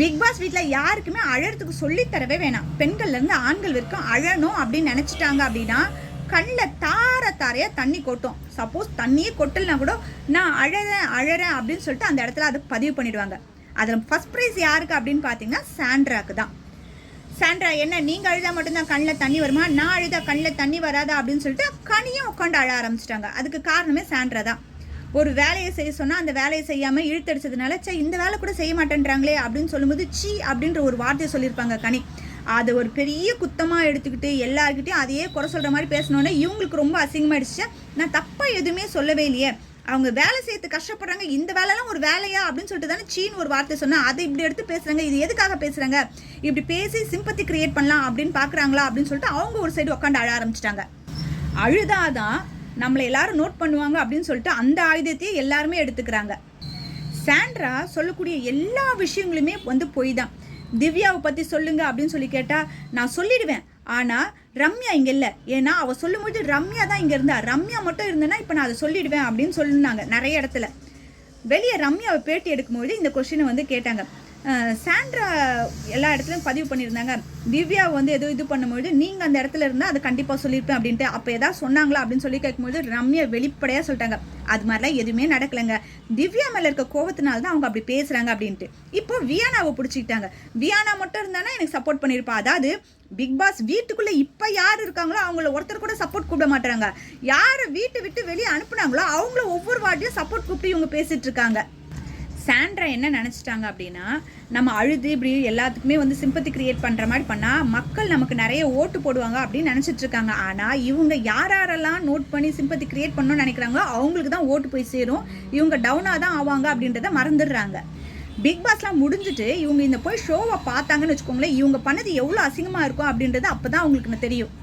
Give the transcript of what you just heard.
Big pass வீட்டில் யாருக்குமே அழறதுக்கு சொல்லி தரவே வேணாம். பெண்கள்லேருந்து ஆண்கள் வரைக்கும் அழணும் அப்படின்னு நினச்சிட்டாங்க அப்படின்னா கண்ணில் தாரையாக தண்ணி கொட்டும். சப்போஸ் தண்ணியே கொட்டலைனா கூட நான் அழறேன் அப்படின்னு சொல்லிட்டு அந்த இடத்துல அதை பதிவு பண்ணிடுவாங்க. அதில் ஃபர்ஸ்ட் ப்ரைஸ் யாருக்கு அப்படின்னு பார்த்தீங்கன்னா சாண்ட்ராக்கு தான். சாண்ட்ரா, என்ன நீங்கள் அழுதா மட்டும்தான் கண்ணில் தண்ணி வருமா, நான் அழுதா கண்ணில் தண்ணி வராதா அப்படின்னு சொல்லிட்டு கனியும் உட்காந்து அழ ஆரம்பிச்சிட்டாங்க. அதுக்கு காரணமே சாண்ட்ரா தான். ஒரு வேலையை செய்ய சொன்னால் அந்த வேலையை செய்யாமல் இழுத்தடிச்சதுனால இந்த வேலை கூட செய்ய மாட்டேன்றாங்களே அப்படின்னு சொல்லும்போது அப்படின்ற ஒரு வார்த்தையை சொல்லியிருப்பாங்க கனி. அதை ஒரு பெரிய குத்தமாக எடுத்துக்கிட்டு எல்லாருக்கிட்டையும் அதையே குறை சொல்கிற மாதிரி பேசணுன்னே இவங்களுக்கு ரொம்ப அசிங்கமாயிடுச்சு. நான் தப்பாக எதுவுமே சொல்லவே இல்லையே, அவங்க வேலை செய்யறதுக்கு கஷ்டப்படுறாங்க, இந்த வேலைலாம் ஒரு வேலையா அப்படின்னு சொல்லிட்டு தானே சீன்னு ஒரு வார்த்தை சொன்னால் அதை இப்படி எடுத்து பேசுகிறாங்க. இது எதுக்காக பேசுகிறாங்க, இப்படி பேசி சிம்பத்தி கிரியேட் பண்ணலாம் அப்படின்னு பார்க்குறாங்களா அப்படின்னு சொல்லிட்டு அவங்க ஒரு சைடு உட்காந்து அழ ஆரம்பிச்சிட்டாங்க. அழுதாதான் நம்மளை எல்லாரும் நோட் பண்ணுவாங்க அப்படின்னு சொல்லிட்டு அந்த ஆயுதத்தையே எல்லாருமே எடுத்துக்கிறாங்க. சாண்ட்ரா சொல்லக்கூடிய எல்லா விஷயங்களுமே பொய் தான். திவ்யாவை பற்றி சொல்லுங்க அப்படின்னு சொல்லி கேட்டால் நான் சொல்லிடுவேன், ஆனால் ரம்யா இங்கே இல்லை, ஏன்னா அவள் சொல்லும்போது ரம்யா தான் இங்கே இருந்தா, ரம்யா மட்டும் இருந்தேன்னா இப்போ நான் அதை சொல்லிடுவேன் அப்படின்னு சொல்லினாங்க நிறைய இடத்துல. வெளியே ரம்யாவை பேட்டி எடுக்கும்போது இந்த கொஸ்டினை கேட்டாங்க. சாண்ட்ரா எல்லா இடத்துலையும் பதிவு பண்ணியிருந்தாங்க, திவ்யா ஏதோ இது பண்ணும்போது நீங்கள் அந்த இடத்துல இருந்தால் அதை கண்டிப்பாக சொல்லியிருப்பேன் அப்படின்ட்டு. அப்போ எதாவது சொன்னாங்களா அப்படின்னு சொல்லி கேட்கும்போது ரம்யா வெளிப்படையாக சொல்லிட்டாங்க, அது மாதிரிலாம் எதுவுமே நடக்கலைங்க, திவ்யா மேலே இருக்க கோவத்தினால தான் அவங்க அப்படி பேசுகிறாங்க அப்படின்ட்டு. இப்போ வியானாவை பிடிச்சிக்கிட்டாங்க. வியானா மட்டும் இருந்தானா எனக்கு சப்போர்ட் பண்ணியிருப்பா. அதாவது பிக் பாஸ் வீட்டுக்குள்ளே இப்போ யார் இருக்காங்களோ அவங்கள ஒருத்தர் கூட சப்போர்ட் கூப்பிட மாட்டாங்க. யாரை வீட்டை விட்டு வெளியே அனுப்புனாங்களோ அவங்கள ஒவ்வொரு வாட்டியும் சப்போர்ட் கூப்பிட்டு இவங்க பேசிட்டு இருக்காங்க. சாண்ட்ரா என்ன நினச்சிட்டாங்க அப்படின்னா, நம்ம அழுது இப்படி எல்லாத்துக்குமே சிம்பத்தி கிரியேட் பண்ணுற மாதிரி பண்ணால் மக்கள் நமக்கு நிறைய ஓட்டு போடுவாங்க அப்படின்னு நினச்சிட்டு இருக்காங்க. ஆனால் இவங்க யாரெல்லாம் நோட் பண்ணி சிம்பத்தி கிரியேட் பண்ணணும்னு நினைக்கிறாங்களோ அவங்களுக்கு தான் ஓட்டு போய் சேரும், இவங்க டவுனாக தான் ஆவாங்க அப்படின்றத மறந்துடுறாங்க. பிக் பாஸ்லாம் முடிஞ்சுட்டு இவங்க இந்த போய் ஷோவை பார்த்தாங்கன்னு வச்சுக்கோங்களேன், இவங்க பண்ணது எவ்வளோ அசிங்கமாக இருக்கும் அப்படின்றது அப்போ தான் அவங்களுக்கு தெரியும்.